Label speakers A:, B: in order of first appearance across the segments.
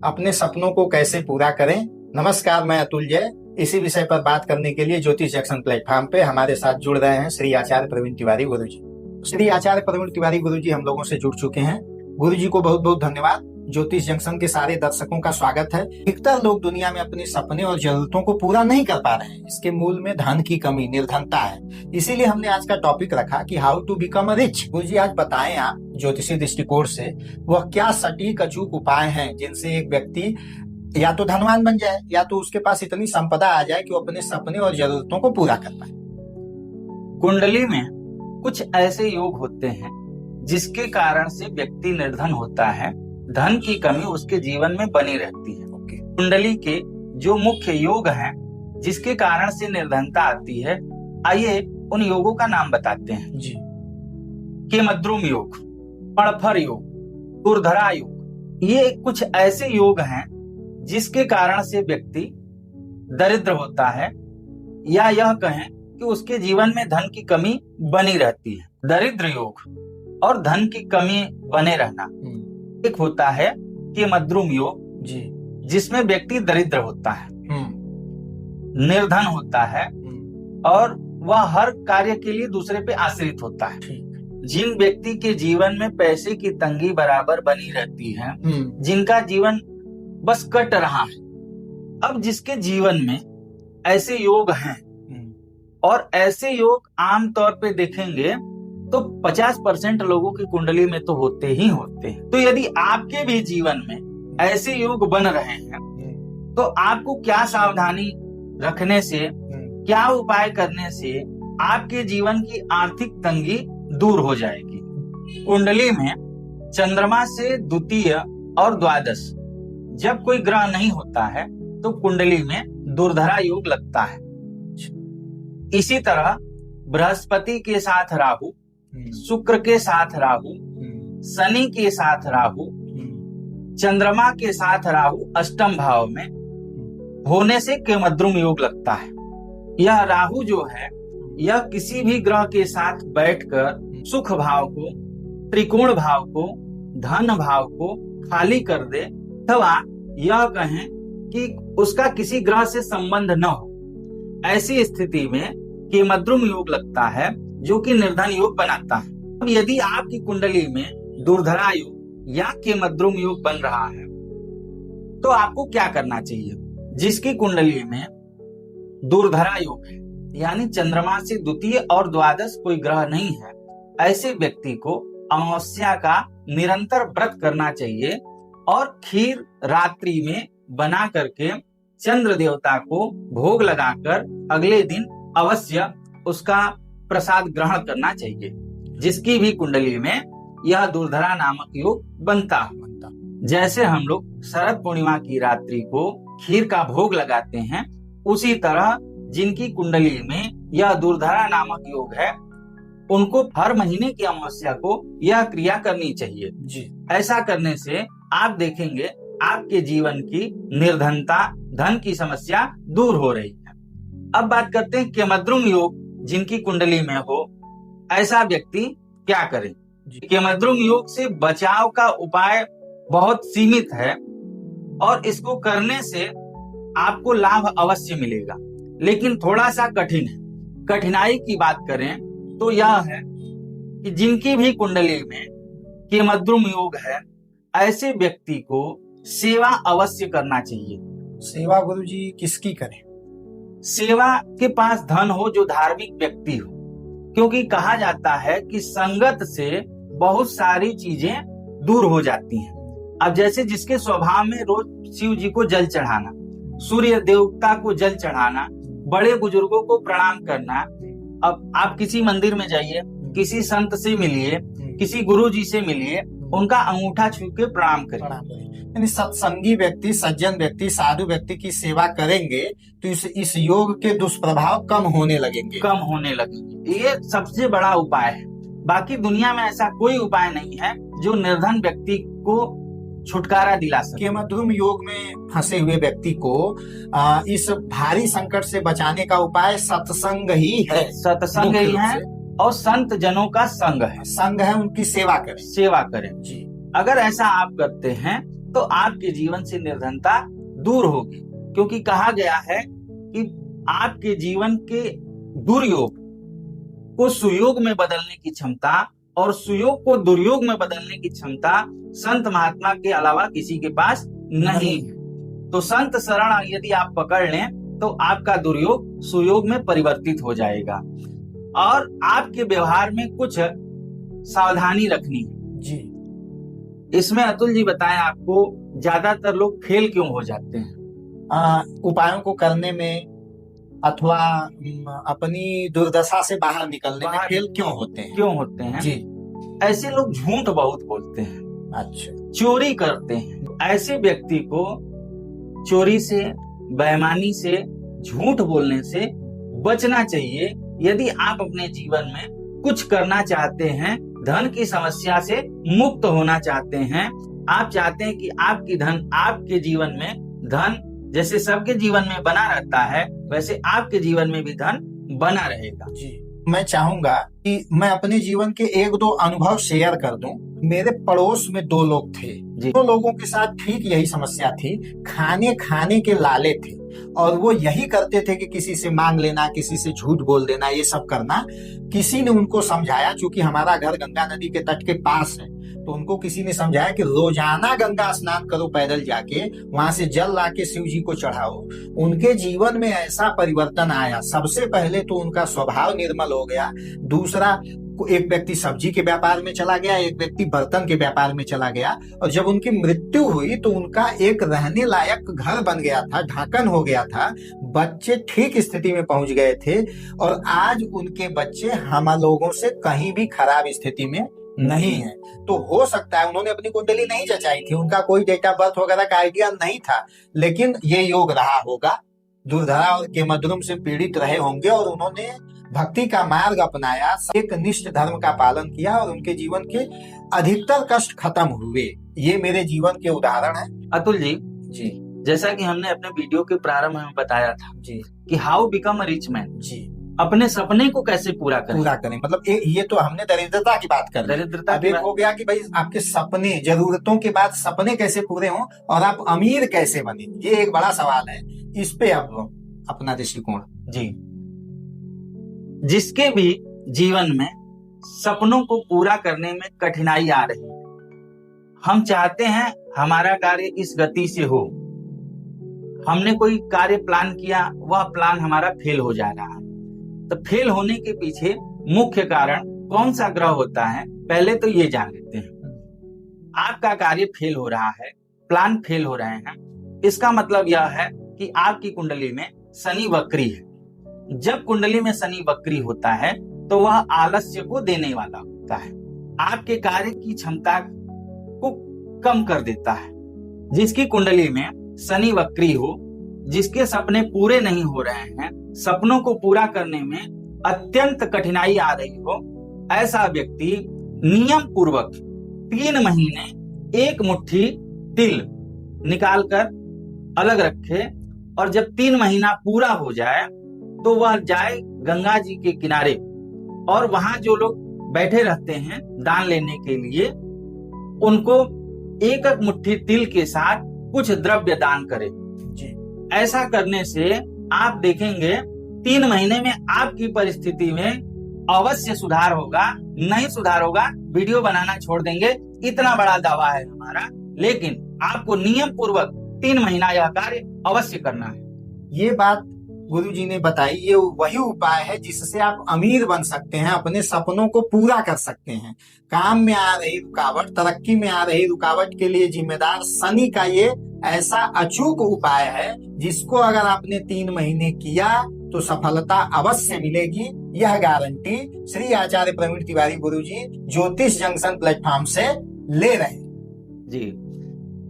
A: अपने सपनों को कैसे पूरा करें। नमस्कार, मैं अतुल जय। इसी विषय पर बात करने के लिए ज्योतिष जंक्शन प्लेटफॉर्म पे हमारे साथ जुड़ रहे हैं श्री आचार्य प्रवीण तिवारी गुरुजी। श्री आचार्य प्रवीण तिवारी गुरुजी हम लोगों से जुड़ चुके हैं। गुरुजी को बहुत बहुत धन्यवाद। ज्योतिष जंक्शन के सारे दर्शकों का स्वागत है। अधिकतर लोग दुनिया में अपने सपने और जरूरतों को पूरा नहीं कर पा रहे हैं। इसके मूल में धन की कमी, निर्धनता है। इसीलिए हमने आज का टॉपिक रखा कि हाउ टू बिकम रिच। गुरुजी, आज बताएं आप ज्योतिषी दृष्टिकोण से वह क्या सटीक अचूक उपाय हैं जिनसे एक व्यक्ति या तो धनवान बन जाए या तो उसके पास इतनी संपदा आ जाए कि वो अपने सपने और जरूरतों को पूरा कर पाए।
B: कुंडली में कुछ ऐसे योग होते हैं जिसके कारण से व्यक्ति निर्धन होता है, धन की कमी उसके जीवन में बनी रहती है। कुंडली के जो मुख्य योग हैं जिसके कारण से निर्धनता आती है, आइए उन योगों का नाम बताते हैं
A: जी।
B: केमद्रुम योग, पड़फर योग, दुर्धरा योग। ये कुछ ऐसे योग हैं जिसके कारण से व्यक्ति दरिद्र होता है, या यह कहें कि उसके जीवन में धन की कमी बनी रहती है। दरिद्र योग और धन की कमी बने रहना। एक होता है केमद्रुम योग
A: जी,
B: जिसमें व्यक्ति दरिद्र होता है, निर्धन होता है और वह हर कार्य के लिए दूसरे पे आश्रित होता है। जिन व्यक्ति के जीवन में पैसे की तंगी बराबर बनी रहती है, जिनका जीवन बस कट रहा है, अब जिसके जीवन में ऐसे योग हैं और ऐसे योग आमतौर पे देखेंगे तो 50% लोगों की कुंडली में तो होते ही होते हैं। तो यदि आपके भी जीवन में ऐसे योग बन रहे हैं तो आपको क्या सावधानी रखने से, क्या उपाय करने से आपके जीवन की आर्थिक तंगी दूर हो जाएगी। कुंडली में चंद्रमा से द्वितीय और द्वादश जब कोई ग्रह नहीं होता है तो कुंडली में दुर्धरा योग लगता है। इसी तरह बृहस्पति के साथ राहु, शुक्र के साथ राहु, शनि के साथ राहु, चंद्रमा के साथ राहु अष्टम भाव में होने से केमद्रुम योग लगता है। यह राहु जो है यह किसी भी ग्रह के साथ बैठकर सुख भाव को, त्रिकोण भाव को, धन भाव को खाली कर दे, अथवा यह कहें कि उसका किसी ग्रह से संबंध न हो, ऐसी स्थिति में केमद्रुम योग लगता है जो कि निर्धन योग बनाता है। अब यदि आपकी कुंडली में दुर्धरा योग या केमद्रुम योग बन रहा है तो आपको क्या करना चाहिए। जिसकी कुंडली में दुर्धरा योग है, यानी चंद्रमा से द्वितीय और द्वादश कोई ग्रह नहीं है, ऐसे व्यक्ति को अमावस्या का निरंतर व्रत करना चाहिए और खीर रात्रि में बना करके चंद्र देवता को भोग लगाकर अगले दिन अवश्य उसका प्रसाद ग्रहण करना चाहिए। जिसकी भी कुंडली में यह दुर्धरा नामक योग बनता। जैसे हम लोग शरद पूर्णिमा की रात्रि को खीर का भोग लगाते हैं, उसी तरह जिनकी कुंडली में यह दुर्धरा नामक योग है उनको हर महीने की अमावस्या को यह क्रिया करनी चाहिए
A: जी।
B: ऐसा करने से आप देखेंगे आपके जीवन की निर्धनता, धन की समस्या दूर हो रही है। अब बात करते हैं केमद्रुम योग जिनकी कुंडली में हो, ऐसा व्यक्ति क्या करे। केमद्रुम योग से बचाव का उपाय बहुत सीमित है और इसको करने से आपको लाभ अवश्य मिलेगा, लेकिन थोड़ा सा कठिन है। कठिनाई की बात करें तो यह है कि जिनकी भी कुंडली में केमद्रुम योग है, ऐसे व्यक्ति को सेवा अवश्य करना चाहिए।
A: सेवा गुरुजी किसकी करें।
B: सेवा के पास धन हो, जो धार्मिक व्यक्ति हो, क्योंकि कहा जाता है कि संगत से बहुत सारी चीजें दूर हो जाती हैं। अब जैसे जिसके स्वभाव में रोज शिव जी को जल चढ़ाना, सूर्य देवता को जल चढ़ाना, बड़े बुजुर्गों को प्रणाम करना। अब आप किसी मंदिर में जाइए, किसी संत से मिलिए, किसी गुरु जी से मिलिए, उनका अंगूठा छू के प्रणाम करें।
A: यानी सत्संगी व्यक्ति, सज्जन व्यक्ति, साधु व्यक्ति की सेवा करेंगे तो इस योग के दुष्प्रभाव कम होने लगेंगे। ये सबसे बड़ा उपाय है। बाकी दुनिया में ऐसा कोई उपाय नहीं है जो निर्धन व्यक्ति को छुटकारा दिला सके। केमद्रुम योग में फंसे हुए व्यक्ति को इस भारी संकट से बचाने का उपाय सत्संग ही है।
B: सत्संग ही है और संत जनों का संग है।
A: उनकी सेवा करें
B: जी। अगर ऐसा आप करते हैं तो आपके जीवन से निर्धनता दूर होगी, क्योंकि कहा गया है कि आपके जीवन के दुर्योग को सुयोग में बदलने की क्षमता और सुयोग को दुर्योग में बदलने की क्षमता संत महात्मा के अलावा किसी के पास नहीं है। तो संत शरण यदि आप पकड़ लें तो आपका दुर्योग सुयोग में परिवर्तित हो जाएगा। और आपके व्यवहार में कुछ सावधानी रखनी है
A: जी।
B: इसमें अतुल जी बताएं, आपको ज्यादातर लोग फेल क्यों हो जाते हैं?
A: उपायों को करने में अथवा अपनी दुर्दशा से बाहर निकलने में फेल क्यों होते हैं?
B: जी, ऐसे लोग झूठ बहुत बोलते हैं।
A: अच्छा।
B: चोरी करते हैं। ऐसे व्यक्ति को चोरी से, बेईमानी से, झूठ बोलने से बचना चाहिए। यदि आप अपने जीवन में कुछ करना चाहते हैं, धन की समस्या से मुक्त होना चाहते हैं, आप चाहते हैं कि आपके जीवन में धन जैसे सबके जीवन में बना रहता है, वैसे आपके जीवन में भी धन बना रहेगा।
A: जी, मैं चाहूंगा कि मैं अपने जीवन के 1-2 अनुभव शेयर कर दूं। मेरे पड़ोस में 2 लोग थे। 2 लोगों के साथ ठीक यही समस्या थी। खाने के लाले थे और वो यही करते थे कि किसी से मांग लेना, किसी से झूठ बोल देना, ये सब करना। किसी ने उनको समझाया, क्योंकि हमारा घर गंगा नदी के तट के पास है, तो उनको किसी ने समझाया कि रोजाना गंगा स्नान करो, पैदल जाके वहां से जल लाके शिव जी को चढ़ाओ। उनके जीवन में ऐसा परिवर्तन आया। सबसे पहले तो उनका स्वभाव निर्मल हो गया। दूसरा, एक व्यक्ति सब्जी के व्यापार में चला गया, एक व्यक्ति बर्तन के व्यापार में चला गया। और जब उनकी मृत्यु हुई तो उनका एक रहने लायक घर बन गया था, ढाकन हो गया था, बच्चे ठीक स्थिति में पहुंच गए थे। और आज उनके बच्चे हम लोगों से कहीं भी खराब स्थिति में नहीं है। तो हो सकता है उन्होंने अपनी कुंडली नहीं जचाई थी, उनका कोई डेट ऑफ बर्थ वगैरह का आइडिया नहीं था, लेकिन ये योग रहा होगा। दुर्धरा और केमद्रुम से पीड़ित रहे होंगे और उन्होंने भक्ति का मार्ग अपनाया, एक निष्ठ धर्म का पालन किया और उनके जीवन के अधिकतर कष्ट खत्म हुए। ये मेरे जीवन के उदाहरण है।
B: अतुल जी, जैसा कि हमने अपने वीडियो के प्रारंभ में बताया था जी कि how become a rich man. जी, अपने सपने को कैसे पूरा करें।
A: मतलब ये तो हमने दरिद्रता की बात कर,
B: दरिद्रता
A: अब एक हो गया कि भाई आपके सपने, जरूरतों के बाद सपने कैसे पूरे हों और आप अमीर कैसे बने, ये एक बड़ा सवाल है। इस पे अब अपना दृष्टिकोण।
B: जी, जिसके भी जीवन में सपनों को पूरा करने में कठिनाई आ रही है, हम चाहते हैं हमारा कार्य इस गति से हो, हमने कोई कार्य प्लान किया, वह प्लान हमारा फेल हो जा रहा है, तो फेल होने के पीछे मुख्य कारण कौन सा ग्रह होता है, पहले तो ये जान लेते हैं। आपका कार्य फेल हो रहा है, प्लान फेल हो रहे हैं, इसका मतलब यह है कि आपकी कुंडली में शनि वक्री है। जब कुंडली में शनि वक्री होता है तो वह आलस्य को देने वाला होता है, आपके कार्य की क्षमता को कम कर देता है। जिसकी कुंडली में शनि वक्री हो, जिसके सपने पूरे नहीं हो रहे हैं, सपनों को पूरा करने में अत्यंत कठिनाई आ रही हो, ऐसा व्यक्ति नियम पूर्वक 3 महीने 1 मुट्ठी तिल निकालकर अलग रखे और जब 3 महीना पूरा हो जाए तो वह जाए गंगा जी के किनारे और वहां जो लोग बैठे रहते हैं दान लेने के लिए, उनको 1 मुट्ठी तिल के साथ कुछ द्रव्य दान करे। ऐसा करने से आप देखेंगे 3 महीने में आपकी परिस्थिति में अवश्य सुधार होगा। नहीं सुधार होगा, वीडियो बनाना छोड़ देंगे, इतना बड़ा दावा है हमारा। लेकिन आपको नियम पूर्वक 3 महीना यह कार्य अवश्य करना है।
A: ये बात गुरु जी ने बताई, ये वही उपाय है जिससे आप अमीर बन सकते हैं, अपने सपनों को पूरा कर सकते हैं। काम में आ रही रुकावट, तरक्की में आ रही रुकावट के लिए जिम्मेदार शनि का ये ऐसा अचूक उपाय है जिसको अगर आपने 3 महीने किया तो सफलता अवश्य मिलेगी। यह गारंटी श्री आचार्य प्रवीण तिवारी गुरु जी ज्योतिष जंक्शन प्लेटफॉर्म से ले रहे हैं
B: जी।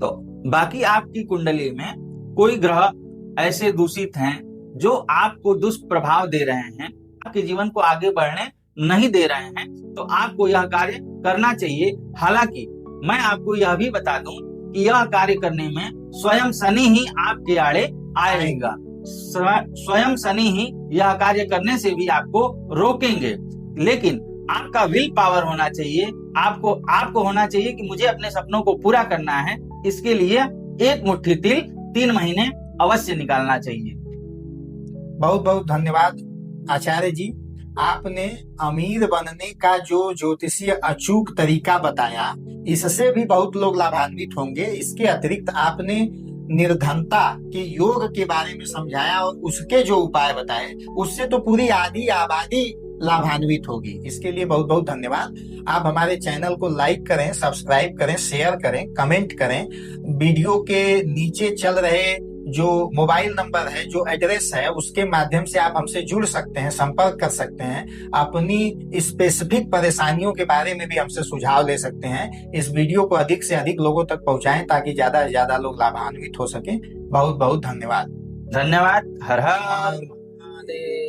B: तो बाकी आपकी कुंडली में कोई ग्रह ऐसे दूषित हैं जो आपको दुष्प्रभाव दे रहे हैं, आपके जीवन को आगे बढ़ने नहीं दे रहे हैं, तो आपको यह कार्य करना चाहिए। हालांकि मैं आपको यह भी बता दूं कि यह कार्य करने में स्वयं शनि ही आपके आड़े आएगा। स्वयं शनि ही यह कार्य करने से भी आपको रोकेंगे। लेकिन आपका विल पावर होना चाहिए, आपको होना चाहिए कि मुझे अपने सपनों को पूरा करना है, इसके लिए 1 मुट्ठी तिल 3 महीने अवश्य निकालना चाहिए।
A: बहुत बहुत धन्यवाद आचार्य जी। आपने अमीर बनने का जो ज्योतिषीय अचूक तरीका बताया, इससे भी बहुत लोग लाभान्वित होंगे। इसके अतिरिक्त आपने निर्धनता के योग के बारे में समझाया और उसके जो उपाय बताए, उससे तो पूरी आधी आबादी लाभान्वित होगी। इसके लिए बहुत बहुत धन्यवाद। आप हमारे चैनल को लाइक करें, सब्सक्राइब करें, शेयर करें, कमेंट करें। वीडियो के नीचे चल रहे जो मोबाइल नंबर है, जो एड्रेस है, उसके माध्यम से आप हमसे जुड़ सकते हैं, संपर्क कर सकते हैं। अपनी स्पेसिफिक परेशानियों के बारे में भी हमसे सुझाव ले सकते हैं। इस वीडियो को अधिक से अधिक लोगों तक पहुंचाएं ताकि ज्यादा से ज्यादा लोग लाभान्वित हो सके। बहुत बहुत धन्यवाद।
B: धन्यवाद। हर हर महादेव।